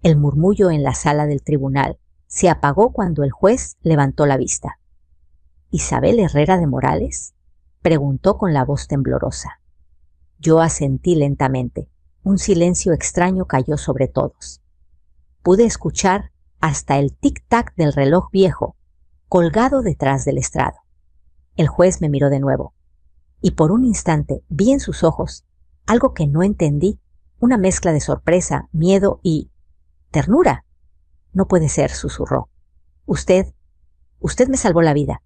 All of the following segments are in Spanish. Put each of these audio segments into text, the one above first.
El murmullo en la sala del tribunal se apagó cuando el juez levantó la vista. —¿Isabel Herrera de Morales? —preguntó con la voz temblorosa. Yo asentí lentamente. Un silencio extraño cayó sobre todos. Pude escuchar hasta el tic-tac del reloj viejo, colgado detrás del estrado. El juez me miró de nuevo, y por un instante vi en sus ojos algo que no entendí, una mezcla de sorpresa, miedo y ternura. —No puede ser —susurró—. Usted me salvó la vida.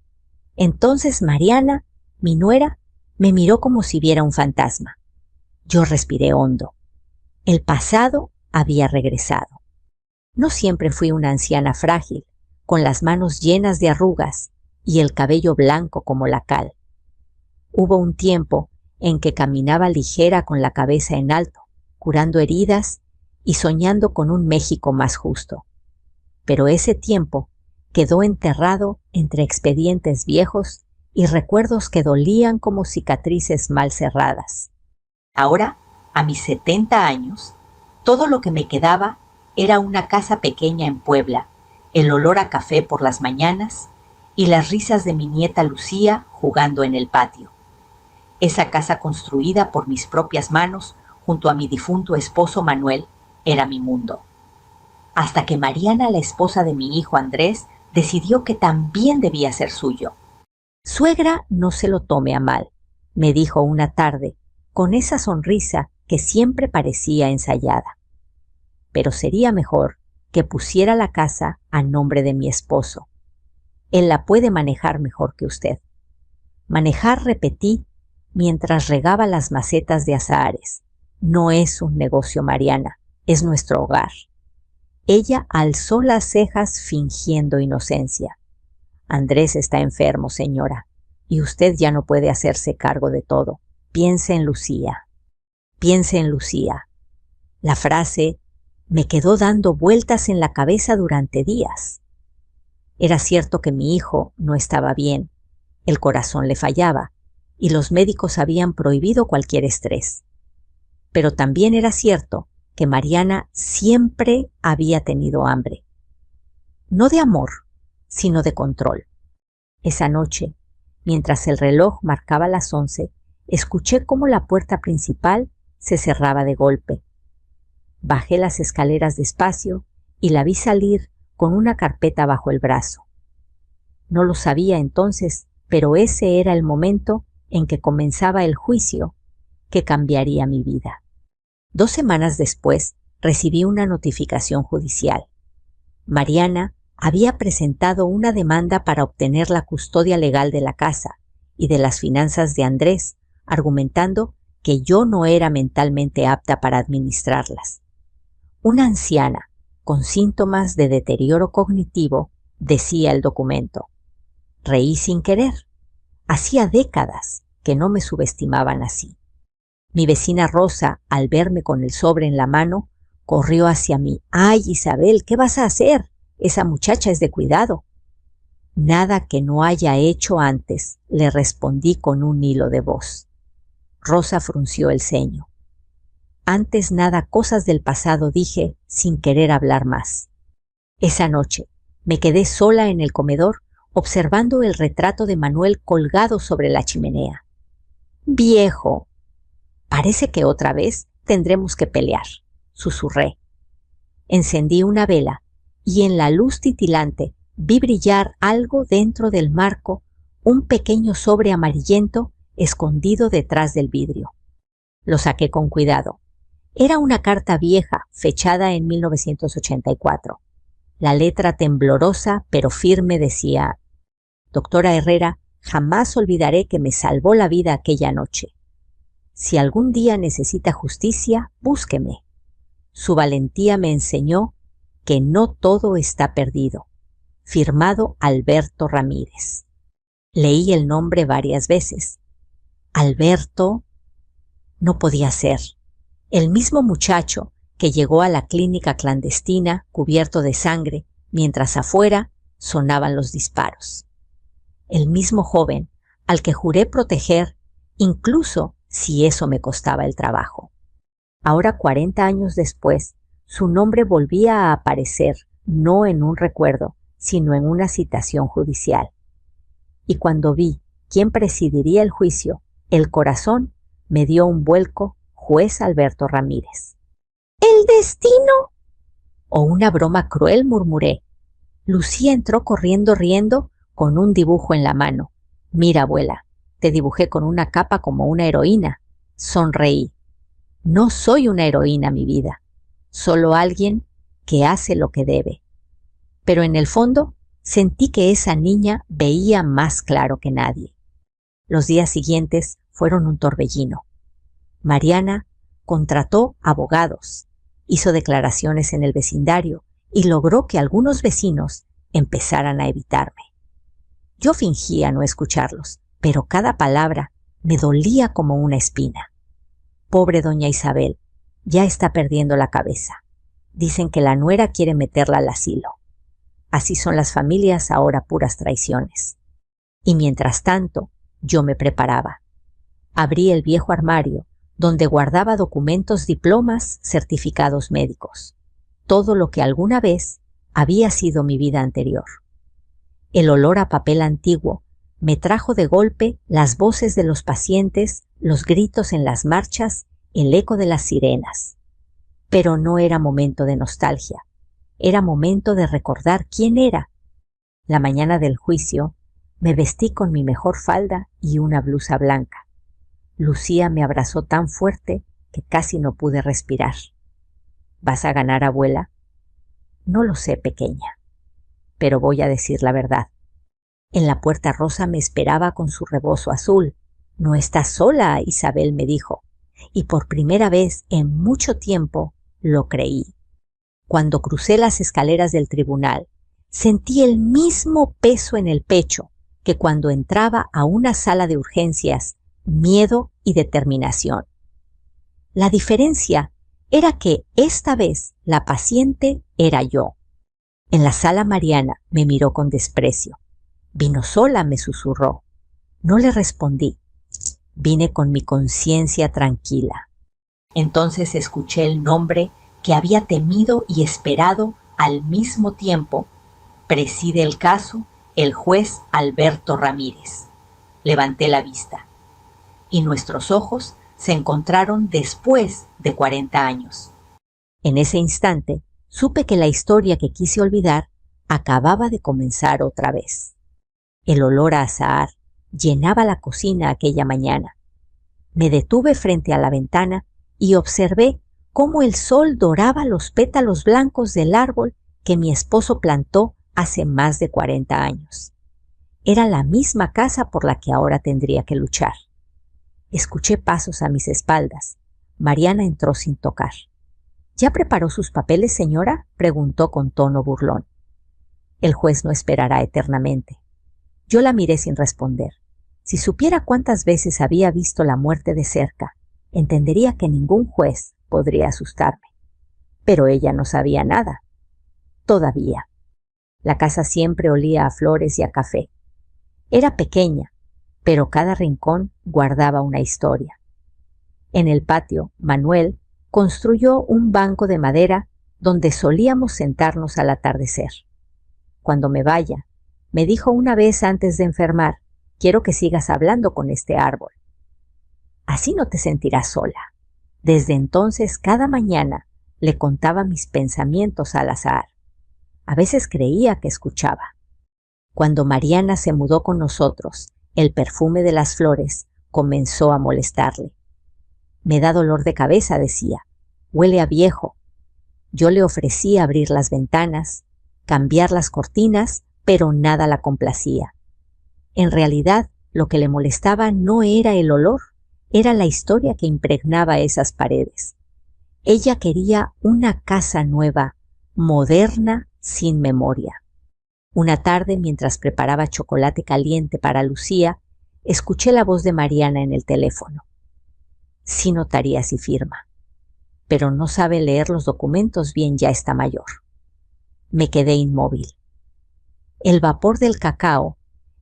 Entonces Mariana, mi nuera, me miró como si viera un fantasma. Yo respiré hondo. El pasado había regresado. No siempre fui una anciana frágil, con las manos llenas de arrugas y el cabello blanco como la cal. Hubo un tiempo en que caminaba ligera con la cabeza en alto, curando heridas y soñando con un México más justo. Pero ese tiempo quedó enterrado entre expedientes viejos y recuerdos que dolían como cicatrices mal cerradas. Ahora, a mis 70 años, todo lo que me quedaba era una casa pequeña en Puebla, el olor a café por las mañanas y las risas de mi nieta Lucía jugando en el patio. Esa casa construida por mis propias manos junto a mi difunto esposo Manuel era mi mundo. Hasta que Mariana, la esposa de mi hijo Andrés, decidió que también debía ser suyo. Suegra, no se lo tome a mal, me dijo una tarde, con esa sonrisa que siempre parecía ensayada. Pero sería mejor que pusiera la casa a nombre de mi esposo. Él la puede manejar mejor que usted. Manejar, repetí, mientras regaba las macetas de azahares. No es un negocio, Mariana, es nuestro hogar. Ella alzó las cejas fingiendo inocencia. Andrés está enfermo, señora, y usted ya no puede hacerse cargo de todo. Piense en Lucía. Piense en Lucía. La frase me quedó dando vueltas en la cabeza durante días. Era cierto que mi hijo no estaba bien, el corazón le fallaba, y los médicos habían prohibido cualquier estrés. Pero también era cierto que Mariana siempre había tenido hambre. No de amor, sino de control. Esa noche, mientras el reloj marcaba las 11, escuché cómo la puerta principal se cerraba de golpe. Bajé las escaleras despacio y la vi salir con una carpeta bajo el brazo. No lo sabía entonces, pero ese era el momento en que comenzaba el juicio que cambiaría mi vida. 2 semanas después recibí una notificación judicial. Mariana había presentado una demanda para obtener la custodia legal de la casa y de las finanzas de Andrés, argumentando que yo no era mentalmente apta para administrarlas. Una anciana con síntomas de deterioro cognitivo, decía el documento. Reí sin querer. Hacía décadas que no me subestimaban así. Mi vecina Rosa, al verme con el sobre en la mano, corrió hacia mí. «¡Ay, Isabel, qué vas a hacer! Esa muchacha es de cuidado». «Nada que no haya hecho antes», le respondí con un hilo de voz. Rosa frunció el ceño. «Antes nada, cosas del pasado», dije, sin querer hablar más. Esa noche me quedé sola en el comedor, observando el retrato de Manuel colgado sobre la chimenea. «Viejo, parece que otra vez tendremos que pelear», susurré. Encendí una vela y en la luz titilante vi brillar algo dentro del marco, un pequeño sobre amarillento escondido detrás del vidrio. Lo saqué con cuidado. Era una carta vieja, fechada en 1984. La letra temblorosa pero firme decía: «Doctora Herrera, jamás olvidaré que me salvó la vida aquella noche. Si algún día necesita justicia, búsqueme. Su valentía me enseñó que no todo está perdido. Firmado Alberto Ramírez». Leí el nombre varias veces. Alberto no podía ser. El mismo muchacho que llegó a la clínica clandestina cubierto de sangre mientras afuera sonaban los disparos. El mismo joven al que juré proteger, incluso si eso me costaba el trabajo. Ahora, 40 años después, Su nombre volvía a aparecer, no en un recuerdo, sino en una citación judicial. Y cuando vi quién presidiría el juicio, el corazón me dio un vuelco: juez Alberto Ramírez. ¿El destino? ¿O una broma cruel?, murmuré. Lucía entró corriendo riendo con un dibujo en la mano. Mira, abuela, te dibujé con una capa como una heroína. Sonreí. No soy una heroína, mi vida, solo alguien que hace lo que debe. Pero en el fondo sentí que esa niña veía más claro que nadie. Los días siguientes fueron un torbellino. Mariana contrató abogados, hizo declaraciones en el vecindario y logró que algunos vecinos empezaran a evitarme. Yo fingía no escucharlos, pero cada palabra me dolía como una espina. Pobre doña Isabel, ya está perdiendo la cabeza. Dicen que la nuera quiere meterla al asilo. Así son las familias ahora, puras traiciones. Y mientras tanto, yo me preparaba. Abrí el viejo armario, donde guardaba documentos, diplomas, certificados médicos. Todo lo que alguna vez había sido mi vida anterior. El olor a papel antiguo me trajo de golpe las voces de los pacientes, los gritos en las marchas, el eco de las sirenas. Pero no era momento de nostalgia, era momento de recordar quién era. La mañana del juicio me vestí con mi mejor falda y una blusa blanca. Lucía me abrazó tan fuerte que casi no pude respirar. ¿Vas a ganar, abuela? No lo sé, pequeña, pero voy a decir la verdad. En la puerta Rosa me esperaba con su rebozo azul. No estás sola, Isabel, me dijo, y por primera vez en mucho tiempo lo creí. Cuando crucé las escaleras del tribunal, sentí el mismo peso en el pecho que cuando entraba a una sala de urgencias: miedo y determinación. La diferencia era que esta vez la paciente era yo. En la sala Mariana me miró con desprecio. «¿Vino sola?», me susurró. No le respondí. Vine con mi conciencia tranquila. Entonces escuché el nombre que había temido y esperado al mismo tiempo. Preside el caso el juez Alberto Ramírez. Levanté la vista y nuestros ojos se encontraron después de 40 años. En ese instante supe que la historia que quise olvidar acababa de comenzar otra vez. El olor a azahar llenaba la cocina aquella mañana. Me detuve frente a la ventana y observé cómo el sol doraba los pétalos blancos del árbol que mi esposo plantó hace más de 40 años. Era la misma casa por la que ahora tendría que luchar. Escuché pasos a mis espaldas. Mariana entró sin tocar. ¿Ya preparó sus papeles, señora?, preguntó con tono burlón. El juez no esperará eternamente. Yo la miré sin responder. Si supiera cuántas veces había visto la muerte de cerca, entendería que ningún juez podría asustarme. Pero ella no sabía nada. Todavía. La casa siempre olía a flores y a café. Era pequeña, pero cada rincón guardaba una historia. En el patio, Manuel construyó un banco de madera donde solíamos sentarnos al atardecer. Cuando me vaya, me dijo una vez antes de enfermar: quiero que sigas hablando con este árbol. Así no te sentirás sola. Desde entonces, cada mañana le contaba mis pensamientos al azahar. A veces creía que escuchaba. Cuando Mariana se mudó con nosotros, el perfume de las flores comenzó a molestarle. Me da dolor de cabeza, decía. Huele a viejo. Yo le ofrecí abrir las ventanas, cambiar las cortinas, pero nada la complacía. En realidad, lo que le molestaba no era el olor, era la historia que impregnaba esas paredes. Ella quería una casa nueva, moderna, sin memoria. Una tarde, mientras preparaba chocolate caliente para Lucía, escuché la voz de Mariana en el teléfono. Sí notaría si firma, pero no sabe leer los documentos bien, ya está mayor. Me quedé inmóvil. El vapor del cacao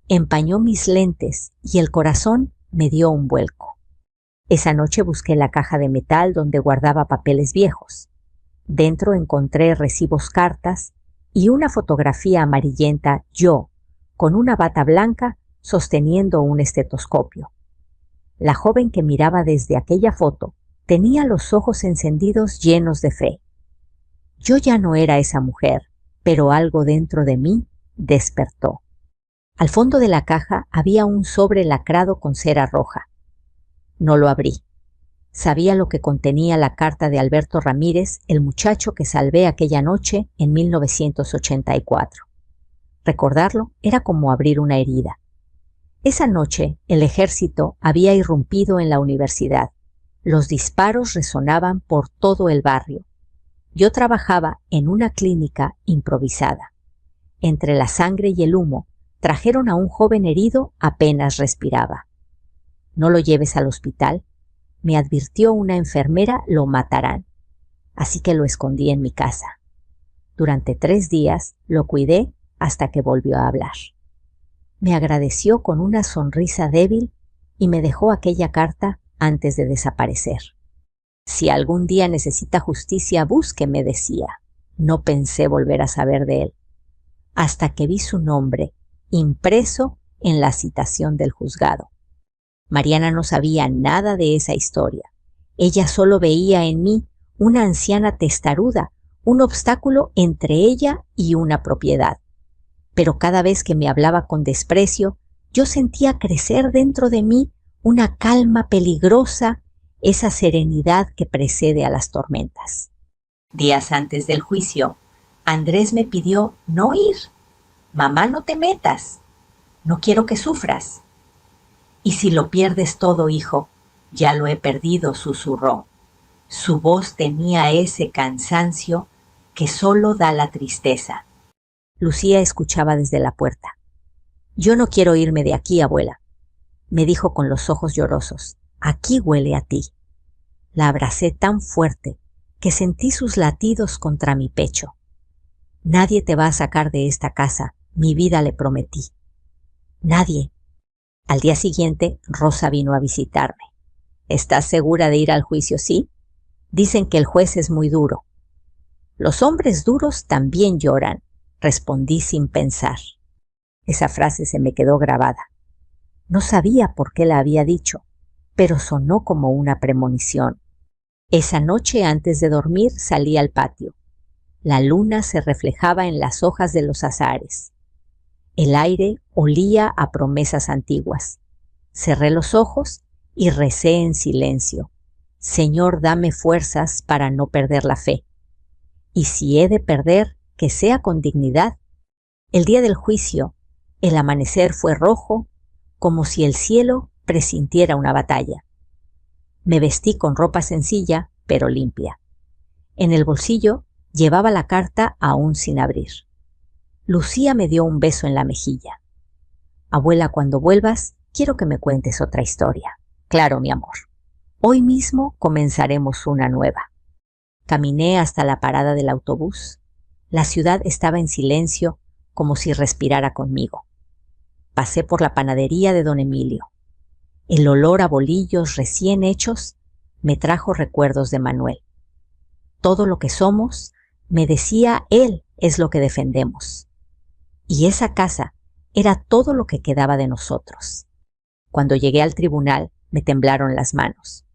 empañó mis lentes y el corazón me dio un vuelco. Esa noche busqué la caja de metal donde guardaba papeles viejos. Dentro encontré recibos, cartas y una fotografía amarillenta, yo, con una bata blanca, sosteniendo un estetoscopio. La joven que miraba desde aquella foto tenía los ojos encendidos llenos de fe. Yo ya no era esa mujer, pero algo dentro de mí despertó. Al fondo de la caja había un sobre lacrado con cera roja. No lo abrí. Sabía lo que contenía la carta de Alberto Ramírez, el muchacho que salvé aquella noche en 1984. Recordarlo era como abrir una herida. Esa noche el ejército había irrumpido en la universidad. Los disparos resonaban por todo el barrio. Yo trabajaba en una clínica improvisada. Entre la sangre y el humo, trajeron a un joven herido, apenas respiraba. «No lo lleves al hospital», me advirtió una enfermera, «lo matarán». Así que lo escondí en mi casa. Durante 3 días lo cuidé hasta que volvió a hablar. Me agradeció con una sonrisa débil y me dejó aquella carta antes de desaparecer. «Si algún día necesita justicia, búsqueme», decía. No pensé volver a saber de él, hasta que vi su nombre impreso en la citación del juzgado. Mariana no sabía nada de esa historia. Ella solo veía en mí una anciana testaruda, un obstáculo entre ella y una propiedad. Pero cada vez que me hablaba con desprecio, yo sentía crecer dentro de mí una calma peligrosa, esa serenidad que precede a las tormentas. Días antes del juicio, Andrés me pidió no ir. «Mamá, no te metas. No quiero que sufras». «Y si lo pierdes todo, hijo». «Ya lo he perdido», susurró. Su voz tenía ese cansancio que solo da la tristeza. Lucía escuchaba desde la puerta. «Yo no quiero irme de aquí, abuela», me dijo con los ojos llorosos. «Aquí huele a ti». La abracé tan fuerte que sentí sus latidos contra mi pecho. «Nadie te va a sacar de esta casa, mi vida», le prometí. «Nadie». Al día siguiente, Rosa vino a visitarme. «¿Estás segura de ir al juicio, sí? Dicen que el juez es muy duro». «Los hombres duros también lloran», respondí sin pensar. Esa frase se me quedó grabada. No sabía por qué la había dicho, pero sonó como una premonición. Esa noche antes de dormir salí al patio. La luna se reflejaba en las hojas de los azahares. El aire olía a promesas antiguas. Cerré los ojos y recé en silencio. «Señor, dame fuerzas para no perder la fe. Y si he de perder, que sea con dignidad». El día del juicio, el amanecer fue rojo, como si el cielo presintiera una batalla. Me vestí con ropa sencilla, pero limpia. En el bolsillo llevaba la carta aún sin abrir. Lucía me dio un beso en la mejilla. «Abuela, cuando vuelvas, quiero que me cuentes otra historia». «Claro, mi amor. Hoy mismo comenzaremos una nueva». Caminé hasta la parada del autobús. La ciudad estaba en silencio, como si respirara conmigo. Pasé por la panadería de don Emilio. El olor a bolillos recién hechos me trajo recuerdos de Manuel. Todo lo que somos, me decía él, es lo que defendemos. Y esa casa era todo lo que quedaba de nosotros. Cuando llegué al tribunal, me temblaron las manos.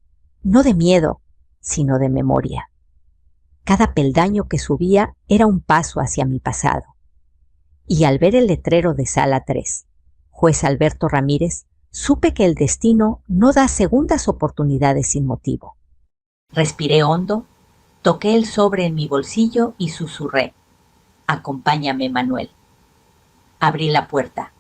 No de miedo, sino de memoria. Cada peldaño que subía era un paso hacia mi pasado. Y al ver el letrero de Sala 3, juez Alberto Ramírez, supe que el destino no da segundas oportunidades sin motivo. Respiré hondo, toqué el sobre en mi bolsillo y susurré: «Acompáñame, Manuel». Abrí la puerta.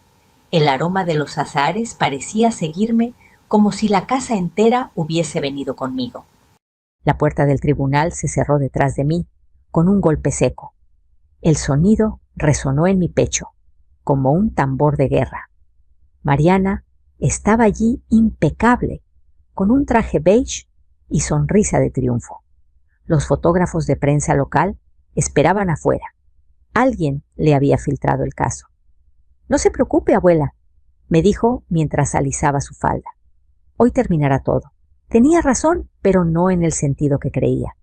El aroma de los azahares parecía seguirme como si la casa entera hubiese venido conmigo. La puerta del tribunal se cerró detrás de mí, con un golpe seco. El sonido resonó en mi pecho, como un tambor de guerra. Mariana estaba allí impecable, con un traje beige y sonrisa de triunfo. Los fotógrafos de prensa local esperaban afuera. Alguien le había filtrado el caso. «No se preocupe, abuela», me dijo mientras alisaba su falda. «Hoy terminará todo. Tenía razón, pero no en el sentido que creía.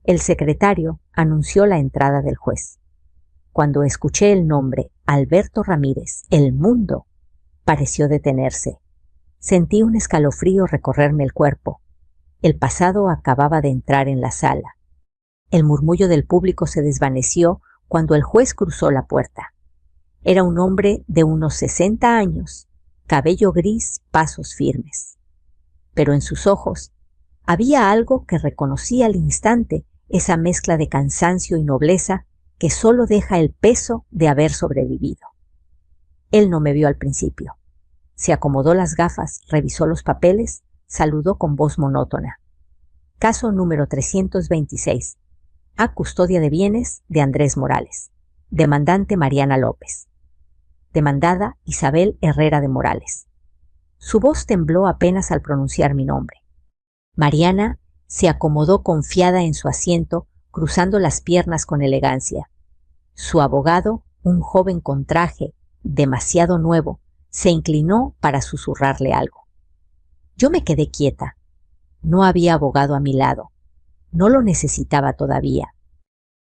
El secretario anunció la entrada del juez. Cuando escuché el nombre Alberto Ramírez, el mundo pareció detenerse. Sentí un escalofrío recorrerme el cuerpo. El pasado acababa de entrar en la sala. El murmullo del público se desvaneció cuando el juez cruzó la puerta. Era un hombre de unos 60 años, cabello gris, pasos firmes. Pero en sus ojos había algo que reconocí al instante, esa mezcla de cansancio y nobleza que solo deja el peso de haber sobrevivido. Él no me vio al principio. Se acomodó las gafas, revisó los papeles, saludó con voz monótona. Caso número 326. A custodia de bienes de Andrés Morales. Demandante Mariana López. Demandada Isabel Herrera de Morales. Su voz tembló apenas al pronunciar mi nombre. Mariana se acomodó confiada en su asiento, cruzando las piernas con elegancia. Su abogado, un joven con traje, demasiado nuevo, se inclinó para susurrarle algo. Yo me quedé quieta. No había abogado a mi lado. No lo necesitaba todavía.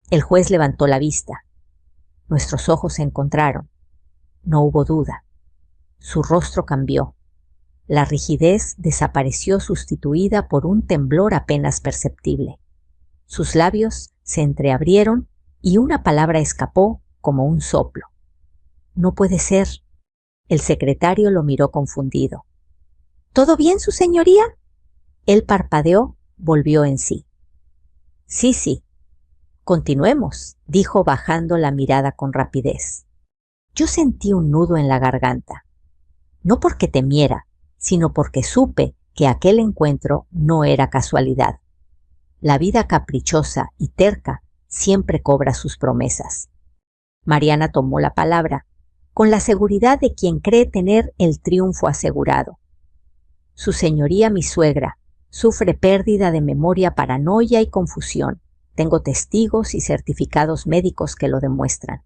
El juez levantó la vista. Nuestros ojos se encontraron. No hubo duda. Su rostro cambió. La rigidez desapareció sustituida por un temblor apenas perceptible. Sus labios se entreabrieron y una palabra escapó como un soplo. No puede ser. El secretario lo miró confundido. ¿Todo bien, su señoría? Él parpadeó, volvió en sí. Sí. Continuemos, dijo bajando la mirada con rapidez. Yo sentí un nudo en la garganta. No porque temiera, sino porque supe que aquel encuentro no era casualidad. La vida caprichosa y terca siempre cobra sus promesas. Mariana tomó la palabra, con la seguridad de quien cree tener el triunfo asegurado. Su señoría, mi suegra, sufre pérdida de memoria, paranoia y confusión. Tengo testigos y certificados médicos que lo demuestran.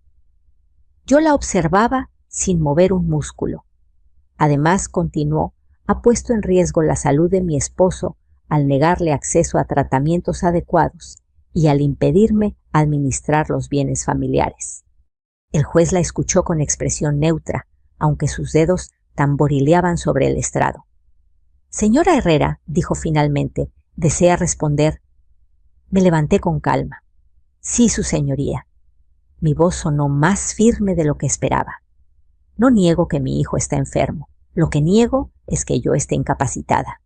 Yo la observaba sin mover un músculo. Además, continuó, ha puesto en riesgo la salud de mi esposo al negarle acceso a tratamientos adecuados y al impedirme administrar los bienes familiares. El juez la escuchó con expresión neutra, aunque sus dedos tamborileaban sobre el estrado. Señora Herrera, dijo finalmente, ¿desea responder? Me levanté con calma. Sí, su señoría. Mi voz sonó más firme de lo que esperaba. No niego que mi hijo está enfermo. Lo que niego es que yo esté incapacitada.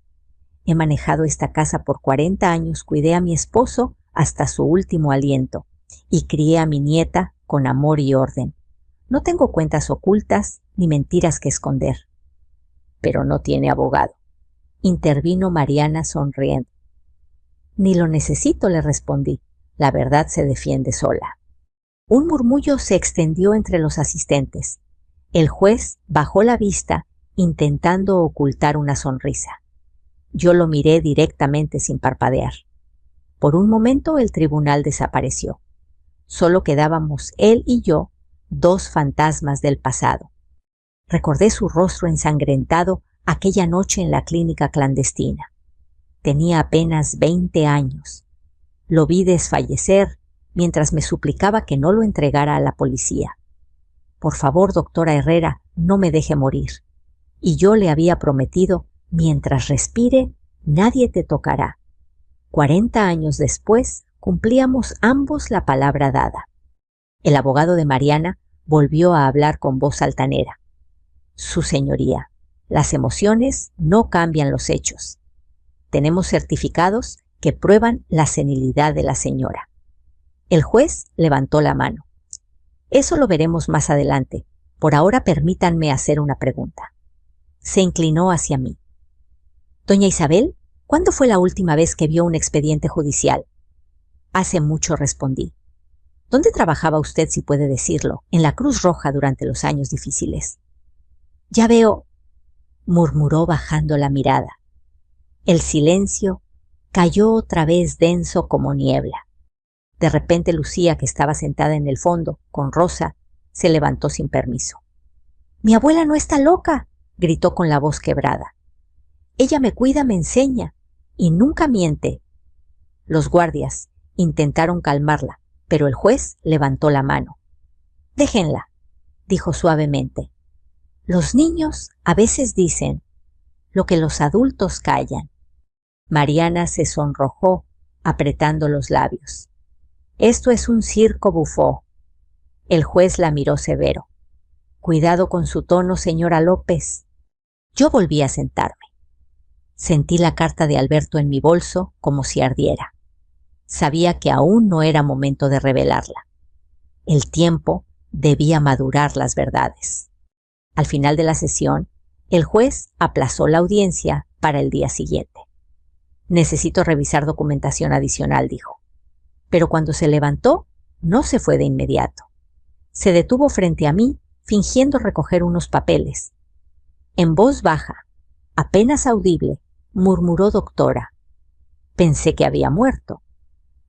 He manejado esta casa por 40 años, cuidé a mi esposo hasta su último aliento y crié a mi nieta con amor y orden. No tengo cuentas ocultas ni mentiras que esconder. Pero no tiene abogado. Intervino Mariana sonriendo. Ni lo necesito, le respondí. La verdad se defiende sola. Un murmullo se extendió entre los asistentes. El juez bajó la vista intentando ocultar una sonrisa. Yo lo miré directamente sin parpadear. Por un momento el tribunal desapareció. Solo quedábamos él y yo, dos fantasmas del pasado. Recordé su rostro ensangrentado aquella noche en la clínica clandestina. Tenía apenas 20 años. Lo vi desfallecer mientras me suplicaba que no lo entregara a la policía. Por favor, doctora Herrera, no me deje morir. Y yo le había prometido, mientras respire, nadie te tocará. 40 años después, cumplíamos ambos la palabra dada. El abogado de Mariana volvió a hablar con voz altanera. Su señoría, las emociones no cambian los hechos. Tenemos certificados que prueban la senilidad de la señora. El juez levantó la mano. Eso lo veremos más adelante. Por ahora permítanme hacer una pregunta. Se inclinó hacia mí. Doña Isabel, ¿cuándo fue la última vez que vio un expediente judicial? Hace mucho, respondí. ¿Dónde trabajaba usted, si puede decirlo? En la Cruz Roja durante los años difíciles. Ya veo, murmuró bajando la mirada. El silencio cayó otra vez denso como niebla. De repente Lucía, que estaba sentada en el fondo, con Rosa, se levantó sin permiso. «Mi abuela no está loca», gritó con la voz quebrada. «Ella me cuida, me enseña, y nunca miente». Los guardias, intentaron calmarla, pero el juez levantó la mano. «Déjenla», dijo suavemente. «Los niños a veces dicen lo que los adultos callan». Mariana se sonrojó, apretando los labios. «Esto es un circo bufó». El juez la miró severo. «Cuidado con su tono, señora López». Yo volví a sentarme. Sentí la carta de Alberto en mi bolso como si ardiera. Sabía que aún no era momento de revelarla. El tiempo debía madurar las verdades. Al final de la sesión, el juez aplazó la audiencia para el día siguiente. «Necesito revisar documentación adicional», dijo. Pero cuando se levantó, no se fue de inmediato. Se detuvo frente a mí, fingiendo recoger unos papeles. En voz baja, apenas audible, murmuró: «Doctora». Pensé que había muerto.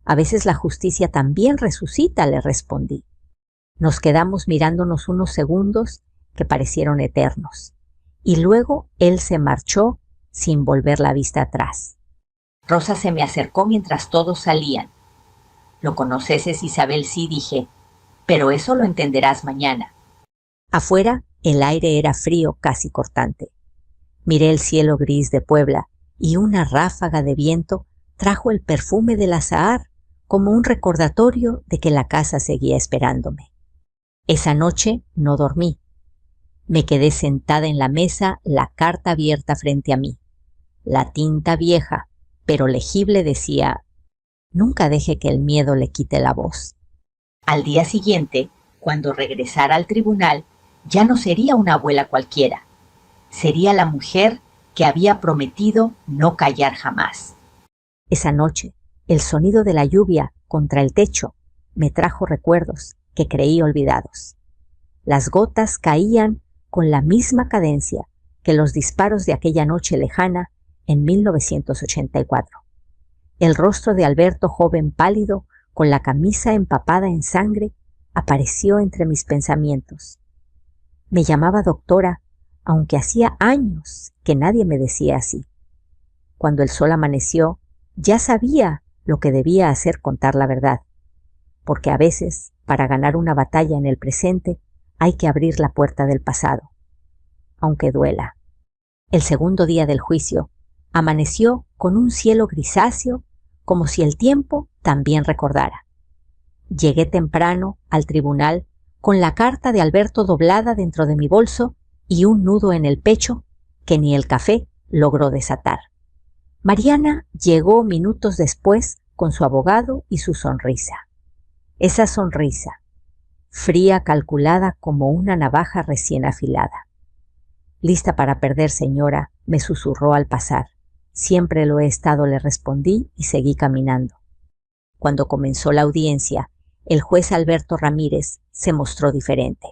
«A veces la justicia también resucita», le respondí. Nos quedamos mirándonos unos segundos que parecieron eternos, y luego él se marchó sin volver la vista atrás. Rosa se me acercó mientras todos salían. «¿Lo conoces, es Isabel?», sí, dije, «pero eso lo entenderás mañana». Afuera el aire era frío, casi cortante. Miré el cielo gris de Puebla y una ráfaga de viento trajo el perfume del azahar como un recordatorio de que la casa seguía esperándome. Esa noche no dormí. Me quedé sentada en la mesa, la carta abierta frente a mí. La tinta vieja, pero legible, decía: «Nunca deje que el miedo le quite la voz». Al día siguiente, cuando regresara al tribunal, ya no sería una abuela cualquiera. Sería la mujer que había prometido no callar jamás. Esa noche, el sonido de la lluvia contra el techo me trajo recuerdos que creí olvidados. Las gotas caían con la misma cadencia que los disparos de aquella noche lejana en 1984. El rostro de Alberto, joven pálido, con la camisa empapada en sangre, apareció entre mis pensamientos. Me llamaba doctora, aunque hacía años que nadie me decía así. Cuando el sol amaneció, ya sabía lo que debía hacer: contar la verdad, porque a veces, para ganar una batalla en el presente, hay que abrir la puerta del pasado, aunque duela. El segundo día del juicio amaneció con un cielo grisáceo, como si el tiempo también recordara. Llegué temprano al tribunal con la carta de Alberto doblada dentro de mi bolso y un nudo en el pecho que ni el café logró desatar. Mariana llegó minutos después con su abogado y su sonrisa. Esa sonrisa, fría, calculada como una navaja recién afilada. «Lista para perder, señora», me susurró al pasar. «Siempre lo he estado», le respondí y seguí caminando. Cuando comenzó la audiencia, el juez Alberto Ramírez se mostró diferente.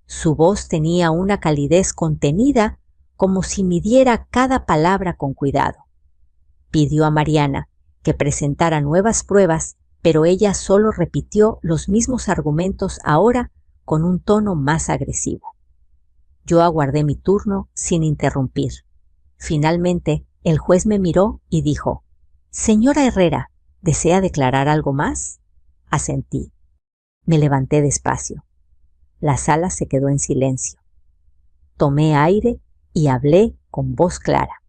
Su voz tenía una calidez contenida, como si midiera cada palabra con cuidado. Pidió a Mariana que presentara nuevas pruebas, pero ella solo repitió los mismos argumentos, ahora con un tono más agresivo. Yo aguardé mi turno sin interrumpir. Finalmente, el juez me miró y dijo: «Señora Herrera, ¿desea declarar algo más?». Asentí. Me levanté despacio. La sala se quedó en silencio. Tomé aire y hablé con voz clara.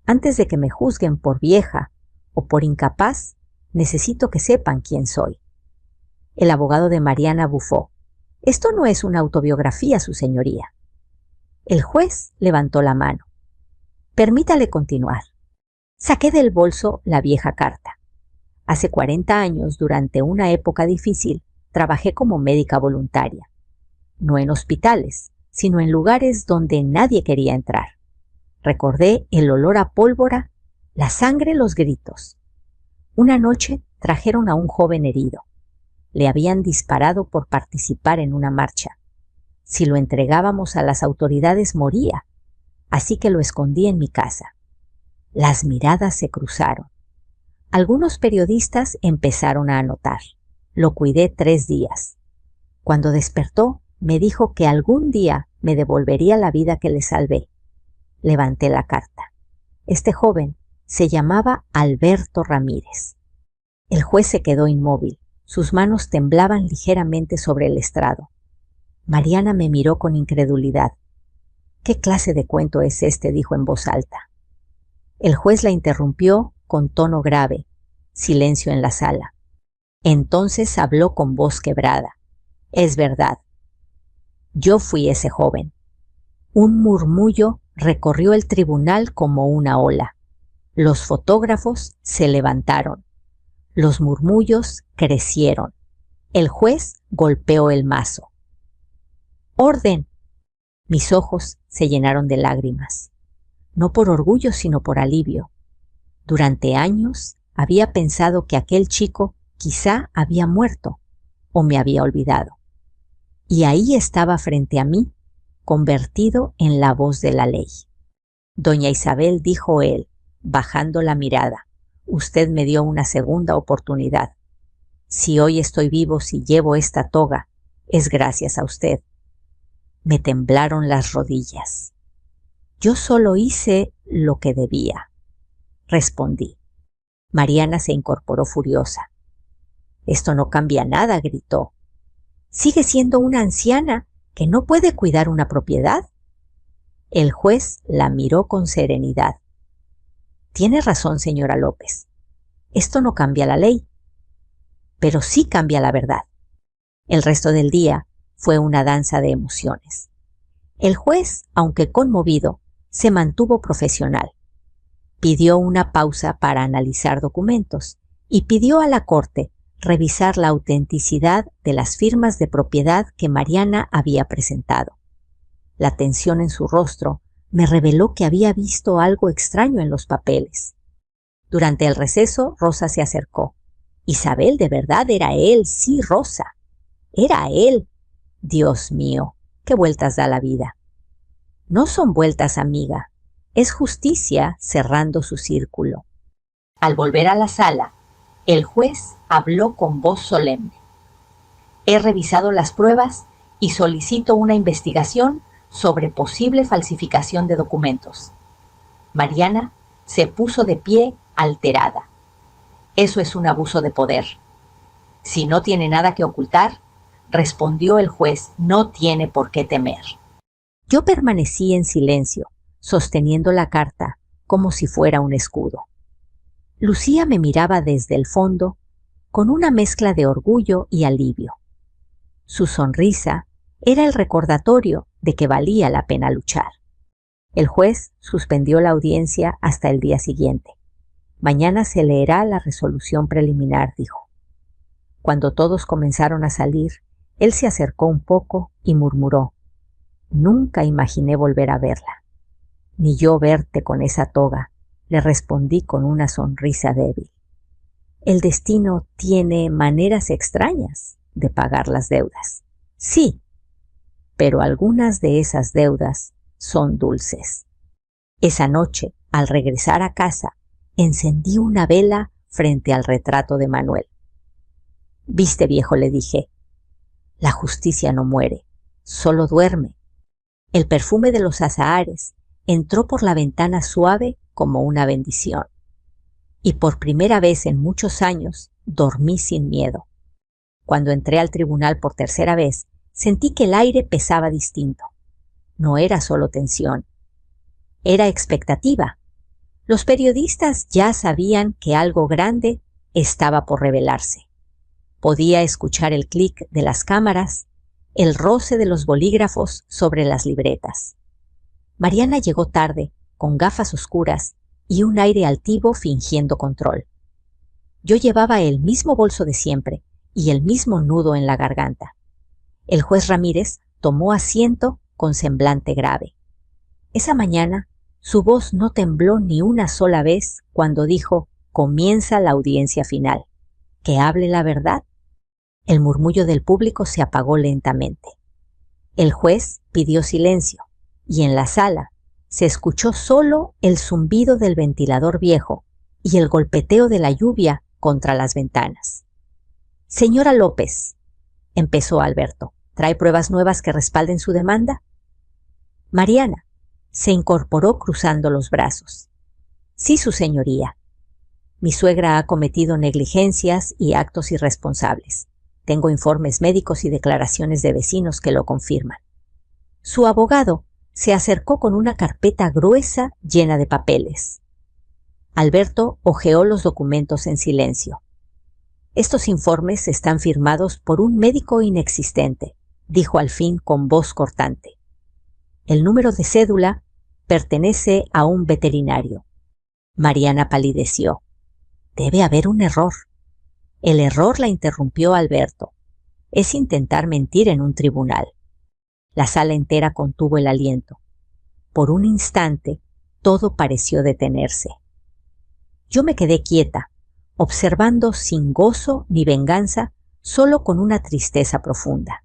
«Antes de que me juzguen por vieja o por incapaz, necesito que sepan quién soy». El abogado de Mariana bufó: «Esto no es una autobiografía, su señoría». El juez levantó la mano. «Permítale continuar». Saqué del bolso la vieja carta. Hace 40 años, durante una época difícil, trabajé como médica voluntaria. No en hospitales, sino en lugares donde nadie quería entrar. Recordé el olor a pólvora, la sangre, los gritos. Una noche trajeron a un joven herido. Le habían disparado por participar en una marcha. Si lo entregábamos a las autoridades, moría, así que lo escondí en mi casa. Las miradas se cruzaron. Algunos periodistas empezaron a anotar. Lo cuidé 3 días. Cuando despertó, me dijo que algún día me devolvería la vida que le salvé. Levanté la carta. Este joven se llamaba Alberto Ramírez. El juez se quedó inmóvil. Sus manos temblaban ligeramente sobre el estrado. Mariana me miró con incredulidad. «¿Qué clase de cuento es este?», dijo en voz alta. El juez la interrumpió con tono grave. Silencio en la sala. Entonces habló con voz quebrada. «Es verdad. Yo fui ese joven». Un murmullo recorrió el tribunal como una ola. Los fotógrafos se levantaron. Los murmullos crecieron. El juez golpeó el mazo. «¡Orden!». Mis ojos se llenaron de lágrimas. No por orgullo, sino por alivio. Durante años había pensado que aquel chico quizá había muerto o me había olvidado. Y ahí estaba frente a mí, convertido en la voz de la ley. «Doña Isabel», dijo él, bajando la mirada, «usted me dio una segunda oportunidad. Si hoy estoy vivo, si llevo esta toga, es gracias a usted». Me temblaron las rodillas. «Yo solo hice lo que debía», respondí. Mariana se incorporó furiosa. «Esto no cambia nada», gritó. «Sigue siendo una anciana que no puede cuidar una propiedad». El juez la miró con serenidad. «Tiene razón, señora López. Esto no cambia la ley, pero sí cambia la verdad». El resto del día fue una danza de emociones. El juez, aunque conmovido, se mantuvo profesional. Pidió una pausa para analizar documentos y pidió a la corte revisar la autenticidad de las firmas de propiedad que Mariana había presentado. La tensión en su rostro me reveló que había visto algo extraño en los papeles. Durante el receso, Rosa se acercó. «Isabel, de verdad era él, sí, Rosa. Era él. Dios mío, qué vueltas da la vida». «No son vueltas, amiga. Es justicia cerrando su círculo». Al volver a la sala, el juez habló con voz solemne. «He revisado las pruebas y solicito una investigación sobre posible falsificación de documentos». Mariana se puso de pie alterada. «Eso es un abuso de poder». «Si no tiene nada que ocultar», respondió el juez, «no tiene por qué temer». Yo permanecí en silencio, sosteniendo la carta como si fuera un escudo. Lucía me miraba desde el fondo con una mezcla de orgullo y alivio. Su sonrisa era el recordatorio de que valía la pena luchar. El juez suspendió la audiencia hasta el día siguiente. «Mañana se leerá la resolución preliminar», dijo. Cuando todos comenzaron a salir, él se acercó un poco y murmuró: «Nunca imaginé volver a verla». «Ni yo verte con esa toga», le respondí con una sonrisa débil. «El destino tiene maneras extrañas de pagar las deudas». «Sí, pero algunas de esas deudas son dulces». Esa noche, al regresar a casa, encendí una vela frente al retrato de Manuel. «Viste, viejo», le dije, «la justicia no muere, solo duerme». El perfume de los azahares entró por la ventana suave como una bendición. Y por primera vez en muchos años dormí sin miedo. Cuando entré al tribunal por tercera vez, sentí que el aire pesaba distinto. No era solo tensión, era expectativa. Los periodistas ya sabían que algo grande estaba por revelarse. Podía escuchar el clic de las cámaras, el roce de los bolígrafos sobre las libretas. Mariana llegó tarde, con gafas oscuras y un aire altivo fingiendo control. Yo llevaba el mismo bolso de siempre y el mismo nudo en la garganta. El juez Ramírez tomó asiento con semblante grave. Esa mañana su voz no tembló ni una sola vez cuando dijo: «Comienza la audiencia final. Que hable la verdad». El murmullo del público se apagó lentamente. El juez pidió silencio y en la sala se escuchó solo el zumbido del ventilador viejo y el golpeteo de la lluvia contra las ventanas. «Señora López», empezó Alberto, «¿trae pruebas nuevas que respalden su demanda?». Mariana se incorporó cruzando los brazos. «Sí, su señoría». Mi suegra ha cometido negligencias y actos irresponsables. Tengo informes médicos y declaraciones de vecinos que lo confirman. Su abogado se acercó con una carpeta gruesa llena de papeles. Alberto hojeó los documentos en silencio. Estos informes están firmados por un médico inexistente, dijo al fin con voz cortante. El número de cédula pertenece a un veterinario. Mariana palideció. Debe haber un error. El error la interrumpió Alberto. Es intentar mentir en un tribunal. La sala entera contuvo el aliento. Por un instante, todo pareció detenerse. Yo me quedé quieta, observando sin gozo ni venganza, solo con una tristeza profunda.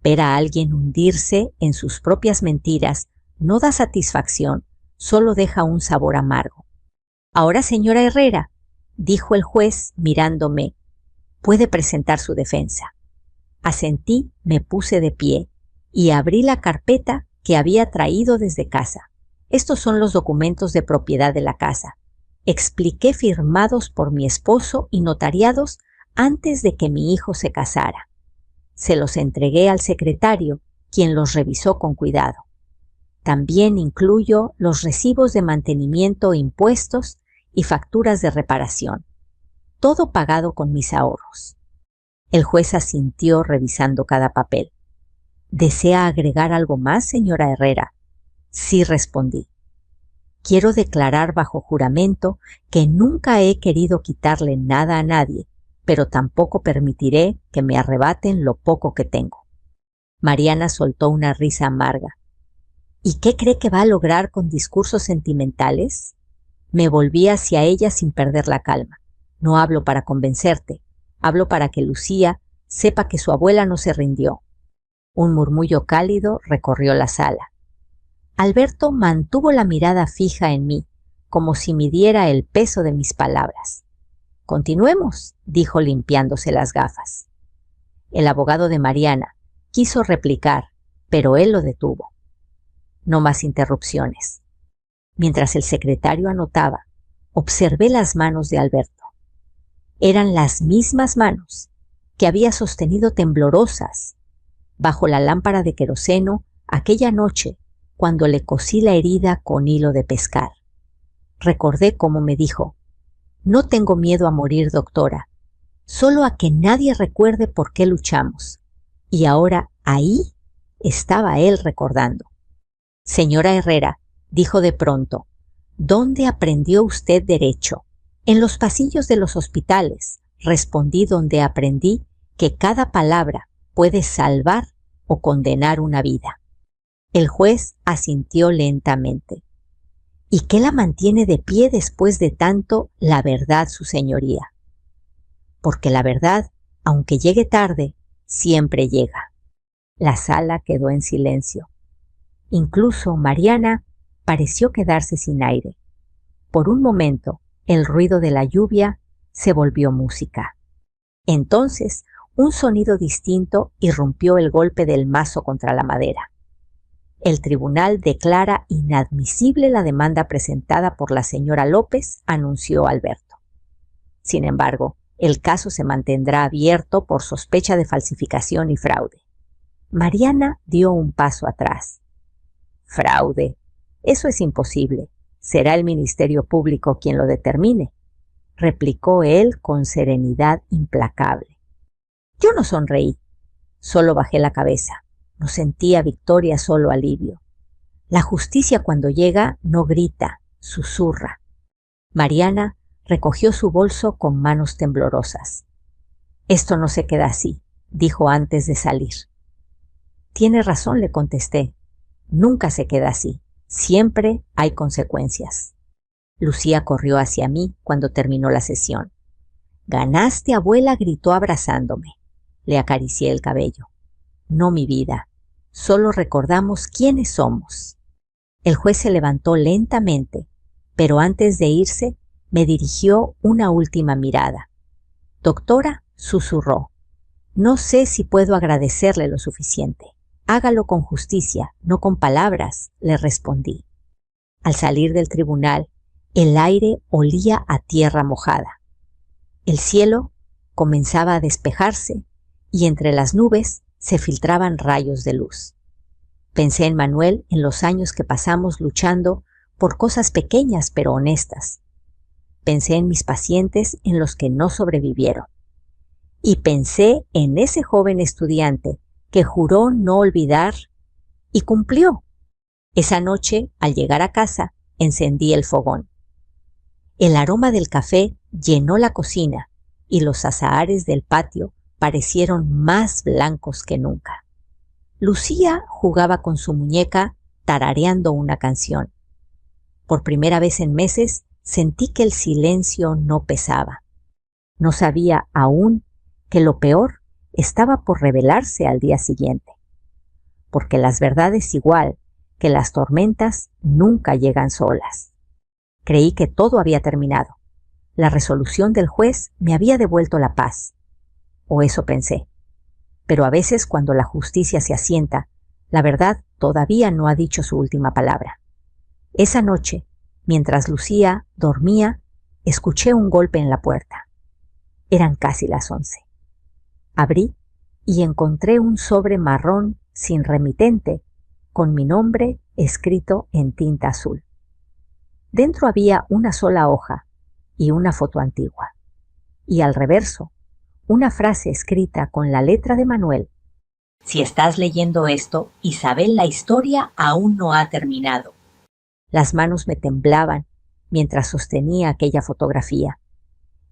Ver a alguien hundirse en sus propias mentiras no da satisfacción, solo deja un sabor amargo. Ahora, señora Herrera, dijo el juez mirándome, puede presentar su defensa. Asentí, me puse de pie y abrí la carpeta que había traído desde casa. Estos son los documentos de propiedad de la casa. Expliqué, firmados por mi esposo y notariados antes de que mi hijo se casara. Se los entregué al secretario, quien los revisó con cuidado. También incluyo los recibos de mantenimiento, impuestos y facturas de reparación. Todo pagado con mis ahorros. El juez asintió revisando cada papel. ¿Desea agregar algo más, señora Herrera? Sí, respondí. Quiero declarar bajo juramento que nunca he querido quitarle nada a nadie, pero tampoco permitiré que me arrebaten lo poco que tengo. Mariana soltó una risa amarga. ¿Y qué cree que va a lograr con discursos sentimentales? Me volví hacia ella sin perder la calma. No hablo para convencerte, hablo para que Lucía sepa que su abuela no se rindió. Un murmullo cálido recorrió la sala. Alberto mantuvo la mirada fija en mí, como si midiera el peso de mis palabras. Continuemos, dijo limpiándose las gafas. El abogado de Mariana quiso replicar, pero él lo detuvo. No más interrupciones. Mientras el secretario anotaba, observé las manos de Alberto. Eran las mismas manos que había sostenido temblorosas bajo la lámpara de queroseno aquella noche cuando le cosí la herida con hilo de pescar. Recordé cómo me dijo: «No tengo miedo a morir, doctora, solo a que nadie recuerde por qué luchamos». Y ahora ahí estaba él recordando. «Señora Herrera», dijo de pronto, «¿dónde aprendió usted derecho?» «En los pasillos de los hospitales», respondí, «donde aprendí que cada palabra puede salvar o condenar una vida». El juez asintió lentamente. «¿Y qué la mantiene de pie después de tanto, la verdad, su señoría?» «Porque la verdad, aunque llegue tarde, siempre llega». La sala quedó en silencio. Incluso Mariana pareció quedarse sin aire. Por un momento, el ruido de la lluvia se volvió música. Entonces, un sonido distinto irrumpió el golpe del mazo contra la madera. «El tribunal declara inadmisible la demanda presentada por la señora López», anunció Alberto. «Sin embargo, el caso se mantendrá abierto por sospecha de falsificación y fraude». Mariana dio un paso atrás. «Fraude. Eso es imposible. Será el Ministerio Público quien lo determine», replicó él con serenidad implacable. Yo no sonreí, solo bajé la cabeza. No sentía victoria, solo alivio. La justicia, cuando llega, no grita, susurra. Mariana recogió su bolso con manos temblorosas. «Esto no se queda así», dijo antes de salir. «Tiene razón», le contesté. «Nunca se queda así. Siempre hay consecuencias». Lucía corrió hacia mí cuando terminó la sesión. «Ganaste, abuela», gritó abrazándome. Le acaricié el cabello. «No, mi vida. Solo recordamos quiénes somos». El juez se levantó lentamente, pero antes de irse me dirigió una última mirada. «Doctora», susurró, «no sé si puedo agradecerle lo suficiente». «Hágalo con justicia, no con palabras», le respondí. Al salir del tribunal, El aire olía a tierra mojada. El cielo comenzaba a despejarse y entre las nubes se filtraban rayos de luz. Pensé en Manuel, en los años que pasamos luchando por cosas pequeñas pero honestas. Pensé en mis pacientes, en los que no sobrevivieron. Y pensé en ese joven estudiante que juró no olvidar y cumplió. Esa noche, al llegar a casa, encendí el fogón. El aroma del café llenó la cocina y los azahares del patio parecieron más blancos que nunca. Lucía jugaba con su muñeca tarareando una canción. Por primera vez en meses sentí que el silencio no pesaba. No sabía aún que lo peor estaba por revelarse al día siguiente. Porque las verdades, igual que las tormentas, nunca llegan solas. Creí que todo había terminado. La resolución del juez me había devuelto la paz. O eso pensé. Pero a veces, cuando la justicia se asienta, la verdad todavía no ha dicho su última palabra. Esa noche, mientras Lucía dormía, escuché un golpe en la puerta. Eran casi las 11. Abrí y encontré un sobre marrón sin remitente con mi nombre escrito en tinta azul. Dentro había una sola hoja y una foto antigua. Y al reverso, una frase escrita con la letra de Manuel. Si estás leyendo esto, Isabel, la historia aún no ha terminado. Las manos me temblaban mientras sostenía aquella fotografía.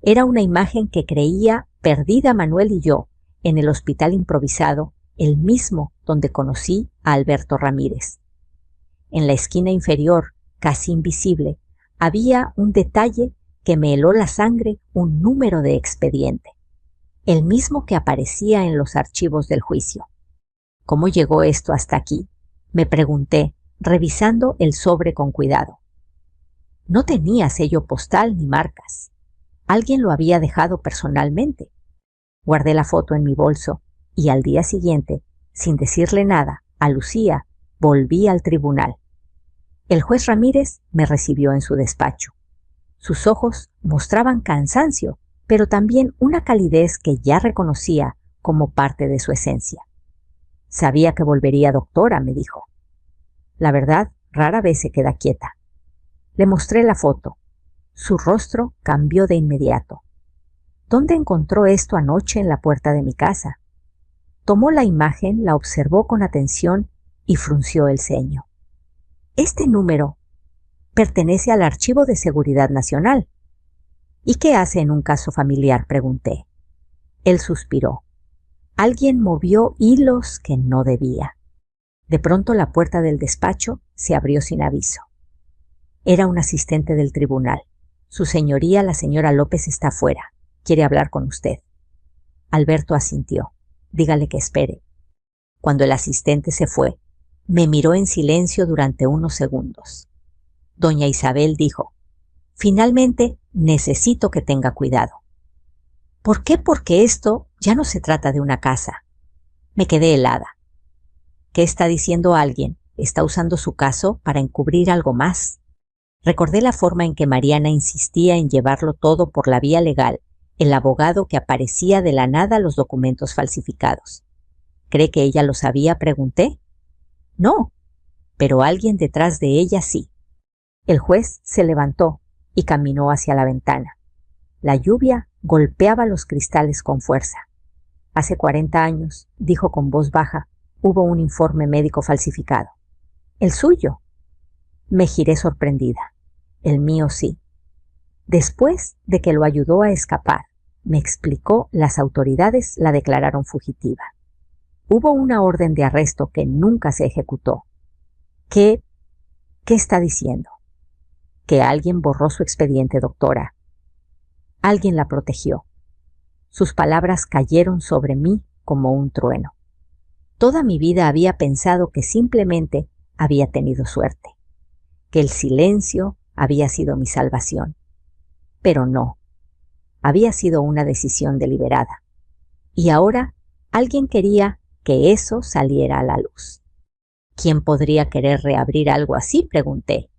Era una imagen que creía perdida Manuel y yo en el hospital improvisado, el mismo donde conocí a Alberto Ramírez. En la esquina inferior, casi invisible, había un detalle que me heló la sangre, un número de expediente, el mismo que aparecía en los archivos del juicio. ¿Cómo llegó esto hasta aquí?, me pregunté, revisando el sobre con cuidado. No tenía sello postal ni marcas. Alguien lo había dejado personalmente. Guardé la foto en mi bolso y al día siguiente, sin decirle nada a Lucía, volví al tribunal. El juez Ramírez me recibió en su despacho. Sus ojos mostraban cansancio, pero también una calidez que ya reconocía como parte de su esencia. Sabía que volvería doctora, me dijo. La verdad, rara vez se queda quieta. Le mostré la foto. Su rostro cambió de inmediato. ¿Dónde encontró esto anoche en la puerta de mi casa? Tomó la imagen, la observó con atención y frunció el ceño. Este número pertenece al Archivo de Seguridad Nacional. ¿Y qué hace en un caso familiar?, pregunté. Él suspiró. Alguien movió hilos que no debía. De pronto la puerta del despacho se abrió sin aviso. Era un asistente del tribunal. Su señoría, la señora López, está afuera. Quiere hablar con usted. Alberto asintió. Dígale que espere. Cuando el asistente se fue, me miró en silencio durante unos segundos. Doña Isabel dijo, finalmente necesito que tenga cuidado. ¿Por qué? Porque esto ya no se trata de una casa. Me quedé helada. ¿Qué está diciendo alguien? ¿Está usando su caso para encubrir algo más? Recordé la forma en que Mariana insistía en llevarlo todo por la vía legal, el abogado que aparecía de la nada los documentos falsificados. ¿Cree que ella lo sabía?, pregunté. No, pero alguien detrás de ella sí. El juez se levantó y caminó hacia la ventana. La lluvia golpeaba los cristales con fuerza. Hace 40 años, dijo con voz baja, hubo un informe médico falsificado. ¿El suyo? Me giré sorprendida. El mío sí. Después de que lo ayudó a escapar, me explicó, las autoridades la declararon fugitiva. Hubo una orden de arresto que nunca se ejecutó. ¿Qué está diciendo? Que alguien borró su expediente, doctora. Alguien la protegió. Sus palabras cayeron sobre mí como un trueno. Toda mi vida había pensado que simplemente había tenido suerte, que el silencio había sido mi salvación. Pero no, había sido una decisión deliberada. Y ahora alguien quería que eso saliera a la luz. ¿Quién podría querer reabrir algo así?, pregunté.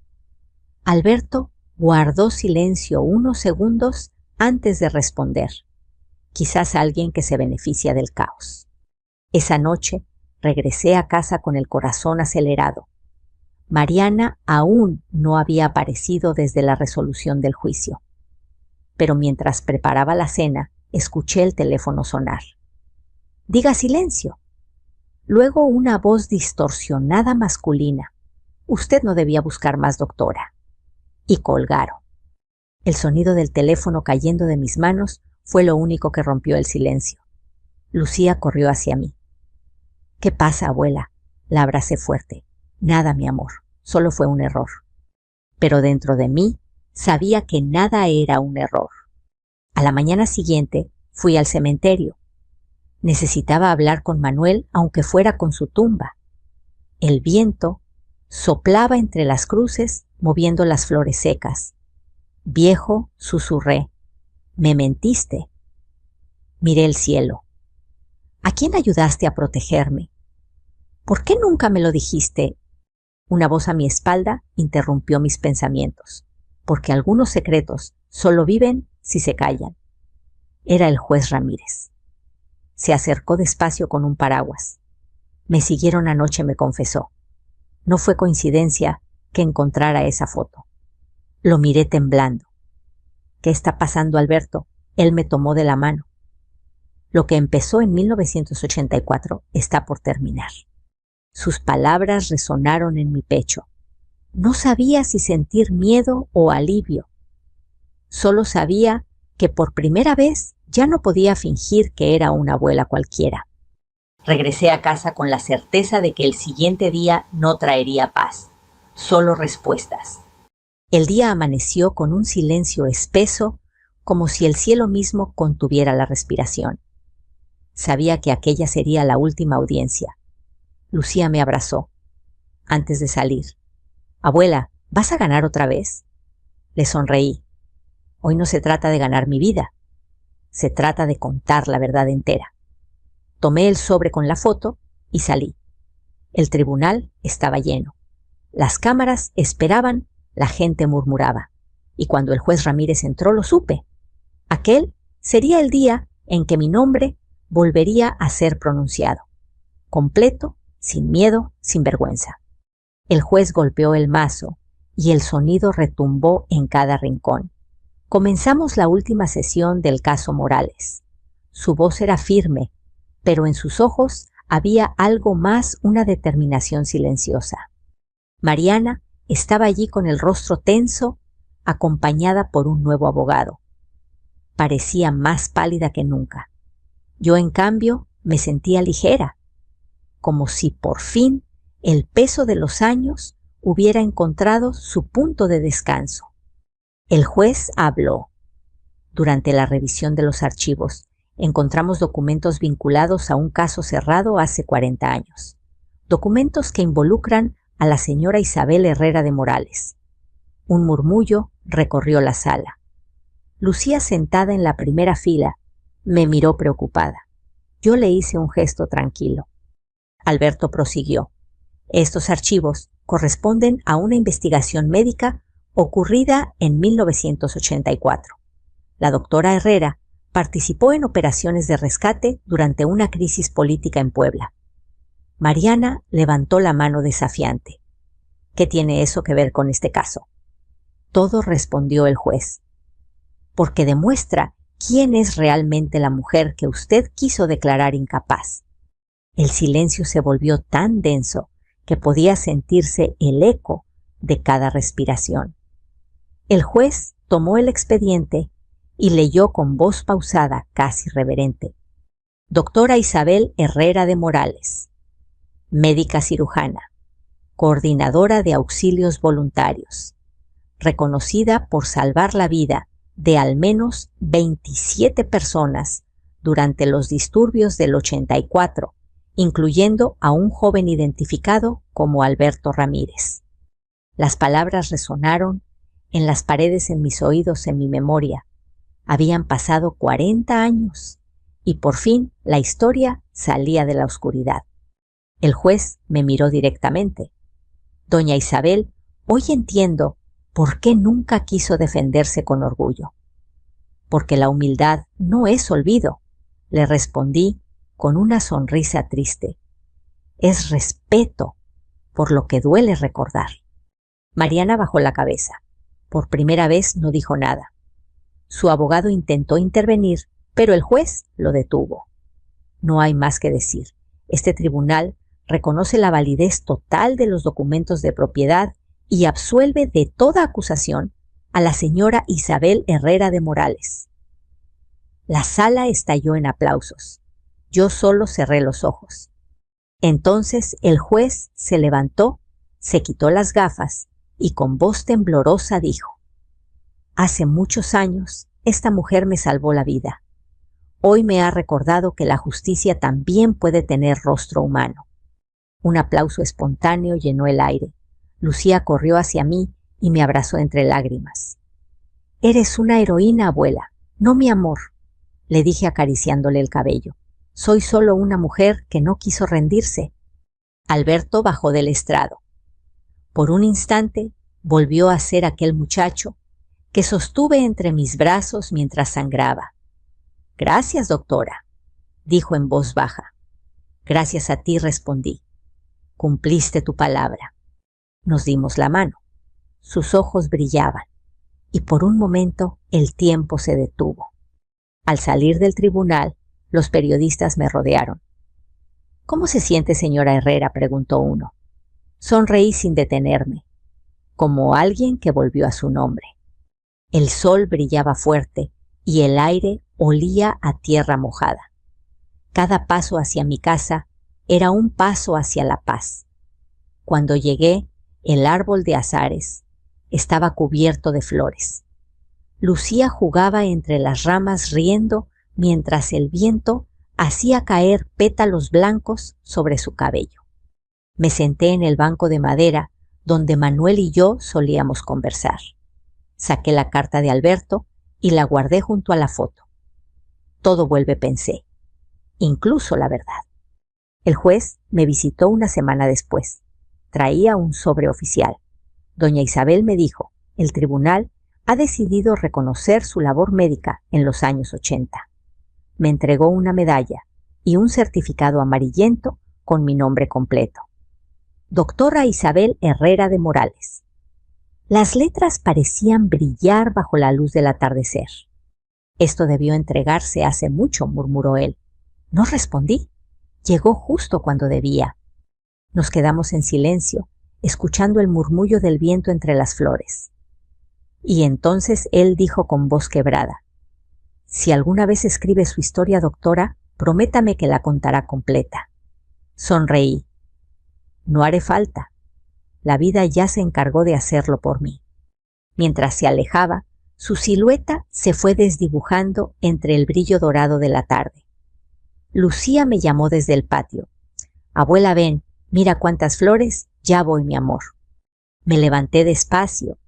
Alberto Guardó silencio unos segundos antes de responder. Quizás alguien que se beneficia del caos. Esa noche regresé a casa con el corazón acelerado. Mariana aún no había aparecido desde la resolución del juicio. Pero mientras preparaba la cena, escuché el teléfono sonar. «Diga silencio». Luego una voz distorsionada masculina. «Usted no debía buscar más, doctora». Y colgaron. El sonido del teléfono cayendo de mis manos fue lo único que rompió el silencio. Lucía corrió hacia mí. «¿Qué pasa, abuela?». La abracé fuerte. «Nada, mi amor, solo fue un error». Pero dentro de mí sabía que nada era un error. A la mañana siguiente fui al cementerio. Necesitaba hablar con Manuel, aunque fuera con su tumba. El viento soplaba entre las cruces, moviendo las flores secas. «Viejo», susurré, «me mentiste». Miré el cielo. «¿A quién ayudaste a protegerme? ¿Por qué nunca me lo dijiste?». Una voz a mi espalda interrumpió mis pensamientos, porque algunos secretos solo viven si se callan. Era el juez Ramírez. Se acercó despacio con un paraguas. «Me siguieron anoche», me confesó. No fue coincidencia que encontrara esa foto. Lo miré temblando. «¿Qué está pasando, Alberto?». Él me tomó de la mano. «Lo que empezó en 1984 está por terminar». Sus palabras resonaron en mi pecho. No sabía si sentir miedo o alivio. Solo sabía que por primera vez ya no podía fingir que era una abuela cualquiera. Regresé a casa con la certeza de que el siguiente día no traería paz, solo respuestas. El día amaneció con un silencio espeso, como si el cielo mismo contuviera la respiración. Sabía que aquella sería la última audiencia. Lucía me abrazó. Antes de salir: «Abuela, ¿vas a ganar otra vez?». Le sonreí. «Hoy no se trata de ganar mi vida. Se trata de contar la verdad entera». Tomé el sobre con la foto y salí. El tribunal estaba lleno. Las cámaras esperaban, la gente murmuraba. Y cuando el juez Ramírez entró lo supe. Aquel sería el día en que mi nombre volvería a ser pronunciado. Completo, sin miedo, sin vergüenza. El juez golpeó el mazo y el sonido retumbó en cada rincón. Comenzamos la última sesión del caso Morales. Su voz era firme, pero en sus ojos había algo más, una determinación silenciosa. Mariana estaba allí con el rostro tenso, acompañada por un nuevo abogado. Parecía más pálida que nunca. Yo, en cambio, me sentía ligera, como si por fin el peso de los años hubiera encontrado su punto de descanso. El juez habló. Durante la revisión de los archivos, encontramos documentos vinculados a un caso cerrado hace 40 años. Documentos que involucran a la señora Isabel Herrera de Morales. Un murmullo recorrió la sala. Lucía, sentada en la primera fila, me miró preocupada. Yo le hice un gesto tranquilo. Alberto prosiguió. Estos archivos corresponden a una investigación médica ocurrida en 1984. La doctora Herrera participó en operaciones de rescate durante una crisis política en Puebla. Mariana levantó la mano desafiante. ¿Qué tiene eso que ver con este caso? Todo, respondió el juez. Porque demuestra quién es realmente la mujer que usted quiso declarar incapaz. El silencio se volvió tan denso que podía sentirse el eco de cada respiración. El juez tomó el expediente y leyó con voz pausada, casi reverente. Doctora Isabel Herrera de Morales, médica cirujana, coordinadora de auxilios voluntarios, reconocida por salvar la vida de al menos 27 personas durante los disturbios del 84, incluyendo a un joven identificado como Alberto Ramírez. Las palabras resonaron en las paredes, en mis oídos, en mi memoria. Habían pasado 40 años y por fin la historia salía de la oscuridad. El juez me miró directamente. Doña Isabel, hoy entiendo ¿Por qué nunca quiso defenderse con orgullo? Porque la humildad no es olvido, le respondí con una sonrisa triste. Es respeto por lo que duele recordar. Mariana bajó la cabeza. Por primera vez no dijo nada. Su abogado intentó intervenir, pero el juez lo detuvo. No hay más que decir. Este tribunal reconoce la validez total de los documentos de propiedad y absuelve de toda acusación a la señora Isabel Herrera de Morales. La sala estalló en aplausos. Yo solo cerré los ojos. Entonces el juez se levantó, se quitó las gafas y con voz temblorosa dijo: Hace muchos años esta mujer me salvó la vida. Hoy me ha recordado que la justicia también puede tener rostro humano. Un aplauso espontáneo llenó el aire. Lucía corrió hacia mí y me abrazó entre lágrimas. Eres una heroína, abuela, no mi amor, le dije acariciándole el cabello. Soy solo una mujer que no quiso rendirse. Alberto bajó del estrado. Por un instante volvió a ser aquel muchacho que sostuve entre mis brazos mientras sangraba. Gracias, doctora, dijo en voz baja. Gracias a ti, respondí. Cumpliste tu palabra. Nos dimos la mano. Sus ojos brillaban y por un momento el tiempo se detuvo. Al salir del tribunal, los periodistas me rodearon. ¿Cómo se siente, señora Herrera?, preguntó uno. Sonreí sin detenerme, como alguien que volvió a su nombre. El sol brillaba fuerte y el aire olía a tierra mojada. Cada paso hacia mi casa era un paso hacia la paz. Cuando llegué, el árbol de azares estaba cubierto de flores. Lucía jugaba entre las ramas riendo mientras el viento hacía caer pétalos blancos sobre su cabello. Me senté en el banco de madera donde Manuel y yo solíamos conversar. Saqué la carta de Alberto y la guardé junto a la foto. Todo vuelve, pensé, incluso la verdad. El juez me visitó una semana después. Traía un sobre oficial. Doña Isabel me dijo, el tribunal ha decidido reconocer su labor médica en los años 80. Me entregó una medalla y un certificado amarillento con mi nombre completo. Doctora Isabel Herrera de Morales. Las letras parecían brillar bajo la luz del atardecer. Esto debió entregarse hace mucho, murmuró él. No respondí. Llegó justo cuando debía. Nos quedamos en silencio, escuchando el murmullo del viento entre las flores. Y entonces él dijo con voz quebrada: Si alguna vez escribe su historia, doctora, prométame que la contará completa. Sonreí. No haré falta. La vida ya se encargó de hacerlo por mí. Mientras se alejaba, su silueta se fue desdibujando entre el brillo dorado de la tarde. Lucía me llamó desde el patio. Abuela, ven, mira cuántas flores, ya voy, mi amor. Me levanté despacio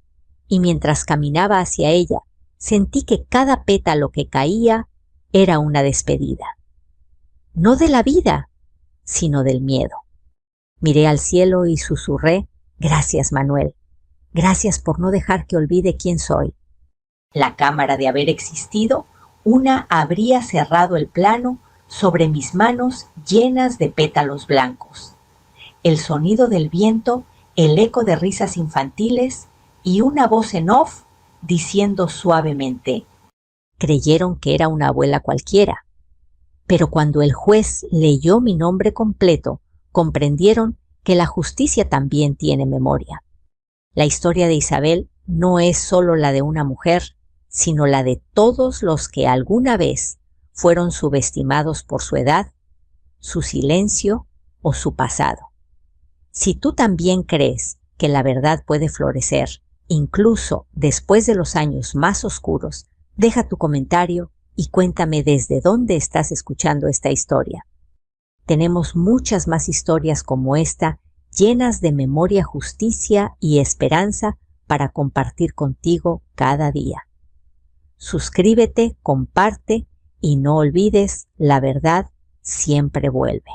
y mientras caminaba hacia ella, sentí que cada pétalo que caía era una despedida. No de la vida, sino del miedo. Miré al cielo y susurré: Gracias, Manuel. Gracias por no dejar que olvide quién soy. La cámara de haber existido, una habría cerrado el plano sobre mis manos llenas de pétalos blancos. El sonido del viento, el eco de risas infantiles y una voz en off diciendo suavemente: Creyeron que era una abuela cualquiera. Pero cuando el juez leyó mi nombre completo, comprendieron que la justicia también tiene memoria. La historia de Isabel no es solo la de una mujer, sino la de todos los que alguna vez fueron subestimados por su edad, su silencio o su pasado. Si tú también crees que la verdad puede florecer, incluso después de los años más oscuros, deja tu comentario y cuéntame desde dónde estás escuchando esta historia. Tenemos muchas más historias como esta, llenas de memoria, justicia y esperanza para compartir contigo cada día. Suscríbete, comparte y no olvides, la verdad siempre vuelve.